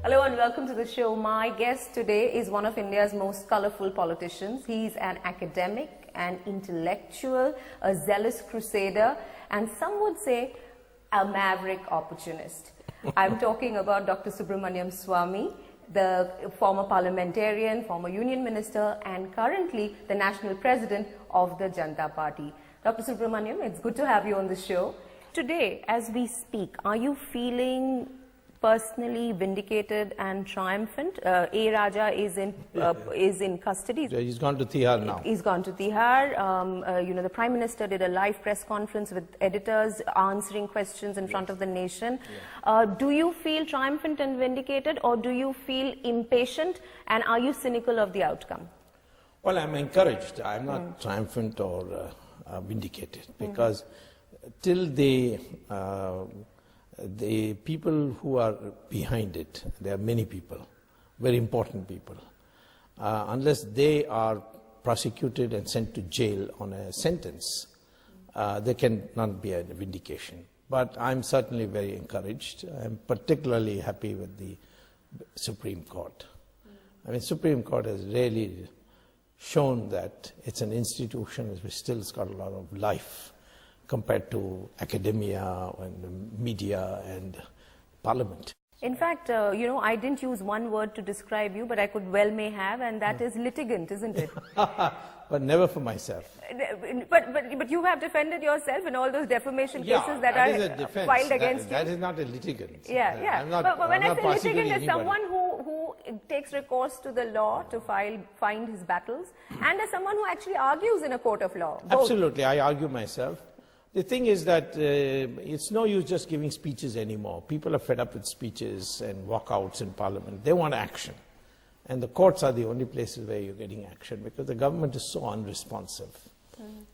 Hello and welcome to the show. My guest today is one of India's most colourful politicians. He's an academic, an intellectual, a zealous crusader, and some would say a maverick opportunist. I'm talking about Dr. Subramanian Swamy, the former parliamentarian, former union minister, and currently the national president of the Janata Party. Dr. Subramanian, it's good to have you on the show. Today, as we speak, are you feeling personally vindicated and triumphant? A. Raja is in custody. He's gone to Tihar now. He's gone to Tihar. The Prime Minister did a live press conference with editors answering questions in front of the nation. Do you feel triumphant and vindicated, or do you feel impatient, and are you cynical of the outcome? Well, I'm encouraged. I'm not triumphant or vindicated, because till the people who are behind it, there are many people, very important people. Unless they are prosecuted and sent to jail on a sentence, there cannot be a vindication. But I'm certainly very encouraged. I'm particularly happy with the Supreme Court. I mean, Supreme Court has really shown that it's an institution which still has got a lot of life compared to academia and media and parliament. In fact, I didn't use one word to describe you, but I could well may have, and that is litigant, isn't it? But never for myself. But you have defended yourself in all those defamation cases that are filed against you. That is not a litigant. Yeah. But when I say litigant, it's someone who takes recourse to the law to find his battles, and as someone who actually argues in a court of law. Both. Absolutely, I argue myself. The thing is that it's no use just giving speeches anymore. People are fed up with speeches and walkouts in parliament. They want action. And the courts are the only places where you're getting action, because the government is so unresponsive.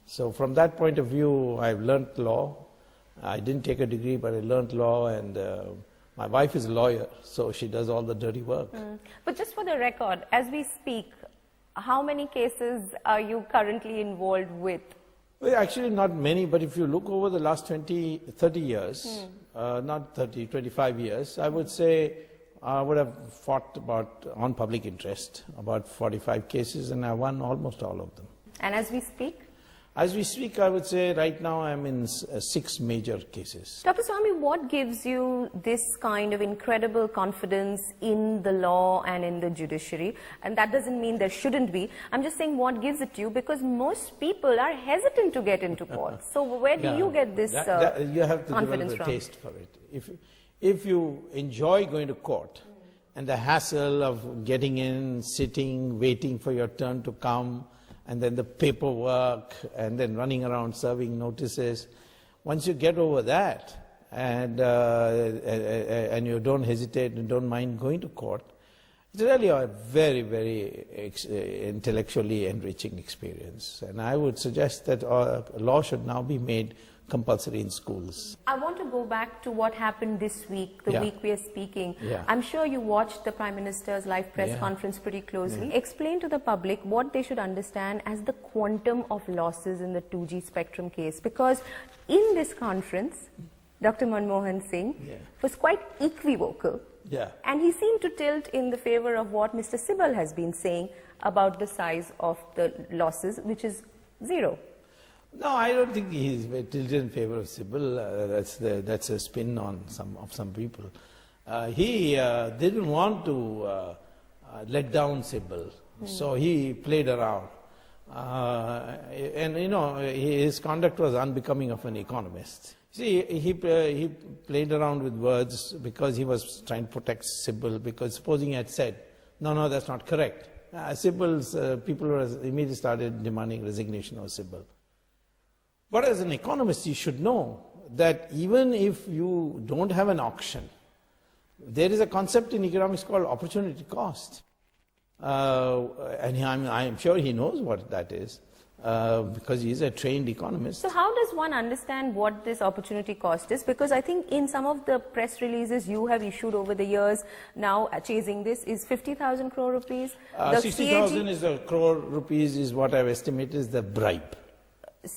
So from that point of view, I've learnt law. I didn't take a degree, but I learnt law, and my wife is a lawyer, so she does all the dirty work. But just for the record, as we speak, how many cases are you currently involved with? Well, actually not many, but if you look over the last 30 years, not 30, 25 years, I would say I would have fought on public interest, about 45 cases, and I won almost all of them. And as we speak? As we speak, I would say right now I'm in 6 major cases. Dr. Swamy, what gives you this kind of incredible confidence in the law and in the judiciary? And that doesn't mean there shouldn't be. I'm just saying what gives it to you, because most people are hesitant to get into court. So where do you get this you have to confidence develop a from? taste for it. If you enjoy going to court and the hassle of getting in, sitting, waiting for your turn to come, and then the paperwork, and then running around serving notices, once you get over that, and you don't hesitate and don't mind going to court, it's really a very, very intellectually enriching experience. And I would suggest that law should now be made compulsory in schools. I want to go back to what happened this week, the week we are speaking. I'm sure you watched the Prime Minister's live press conference pretty closely. Explain to the public what they should understand as the quantum of losses in the 2G spectrum case, because in this conference, Dr. Manmohan Singh was quite equivocal. And he seemed to tilt in the favor of what Mr. Sibal has been saying about the size of the losses, which is 0. No, I don't think he's tilted in favor of Sibal. That's a spin on some people. He didn't want to let down Sibal, so he played around. And his conduct was unbecoming of an economist. See, he played around with words because he was trying to protect Sibal, because supposing he had said, no, that's not correct. Sibal's people immediately started demanding resignation of Sibal. But as an economist, you should know that even if you don't have an auction, there is a concept in economics called opportunity cost. And I'm sure he knows what that is, because he's a trained economist. So how does one understand what this opportunity cost is? Because I think in some of the press releases you have issued over the years now chasing this is 50,000 crore rupees. 60,000 is a crore rupees is what I've estimated is the bribe.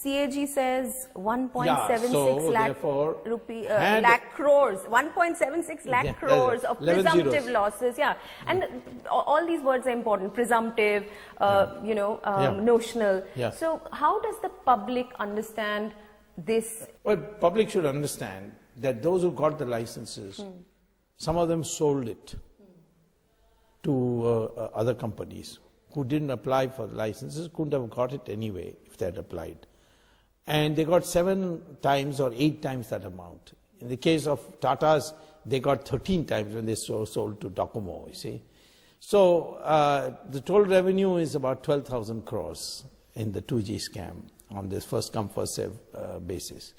CAG says 1.76 lakh crores, 1.76 lakh crores of presumptive losses. Yeah, and all these words are important: presumptive, notional. Yeah. So, how does the public understand this? Well, public should understand that those who got the licenses, some of them sold it to other companies who didn't apply for the licenses, couldn't have got it anyway if they had applied. And they got 7 times or 8 times that amount. In the case of Tata's, they got 13 times when they sold to Docomo, you see. So the total revenue is about 12,000 crores in the 2G scam on this first come, first serve basis.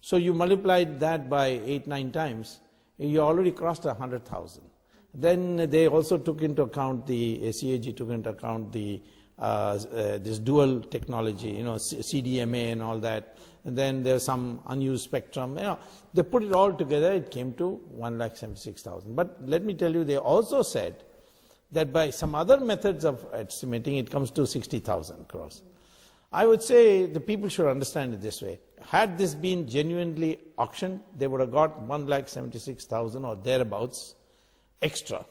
So you multiplied that by 8-9 times, you already crossed 100,000. Then they also took into account, the CAG took into account the this dual technology, CDMA and all that. And then there's some unused spectrum. They put it all together, it came to 1,76,000. But let me tell you, they also said that by some other methods of estimating, it comes to 60,000 crores. I would say the people should understand it this way. Had this been genuinely auctioned, they would have got 1,76,000 or thereabouts extra.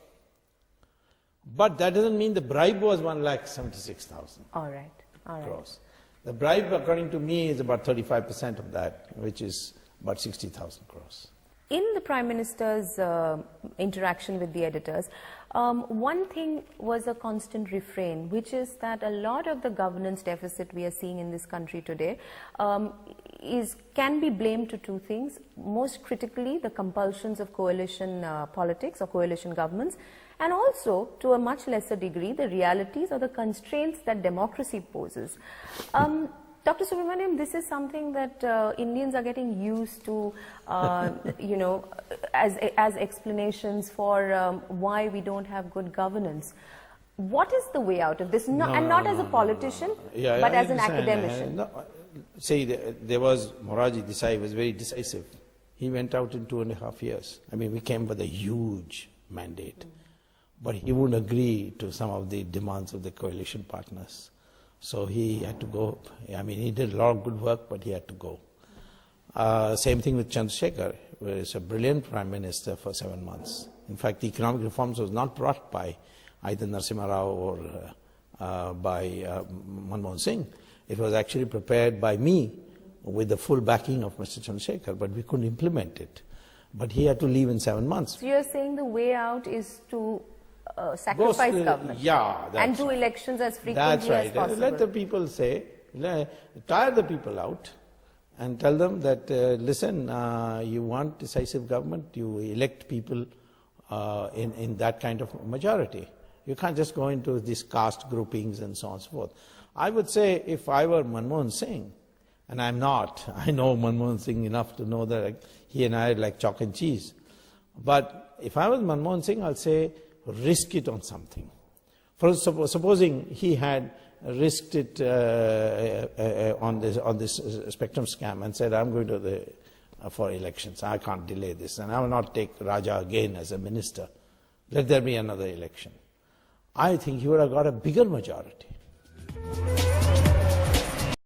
But that doesn't mean the bribe was 1,76,000. All right. Crores. The bribe, according to me, is about 35% of that, which is about 60,000 crores. In the Prime Minister's interaction with the editors, one thing was a constant refrain, which is that a lot of the governance deficit we are seeing in this country today can be blamed to 2 things. Most critically, the compulsions of coalition politics or coalition governments, and also, to a much lesser degree, the realities or the constraints that democracy poses. Dr. Subramanian, this is something that Indians are getting used to, as explanations for why we don't have good governance. What is the way out of this? Not as a politician, but as an academician. See, there was Morarji Desai was very decisive. He went out in 2.5 years. I mean, we came with a huge mandate. But he wouldn't agree to some of the demands of the coalition partners. So he had to go. I mean, he did a lot of good work, but he had to go. Same thing with Chandrasekhar, who is a brilliant prime minister for 7 months. In fact, the economic reforms was not brought by either Narasimha Rao or by Manmohan Singh. It was actually prepared by me with the full backing of Mr. Chandrasekhar, but we couldn't implement it. But he had to leave in 7 months. So you're saying the way out is to sacrifice government and do elections as frequently as possible. Let the people say, tire the people out and tell them that, listen, you want decisive government, you elect people in that kind of majority. You can't just go into these caste groupings and so on and so forth. I would say if I were Manmohan Singh, and I'm not, I know Manmohan Singh enough to know that he and I are like chalk and cheese. But if I was Manmohan Singh, I'll say, risk it on something. Supposing he had risked it on this spectrum scam and said, I'm going to for elections, I can't delay this, and I will not take Raja again as a minister. Let there be another election. I think he would have got a bigger majority.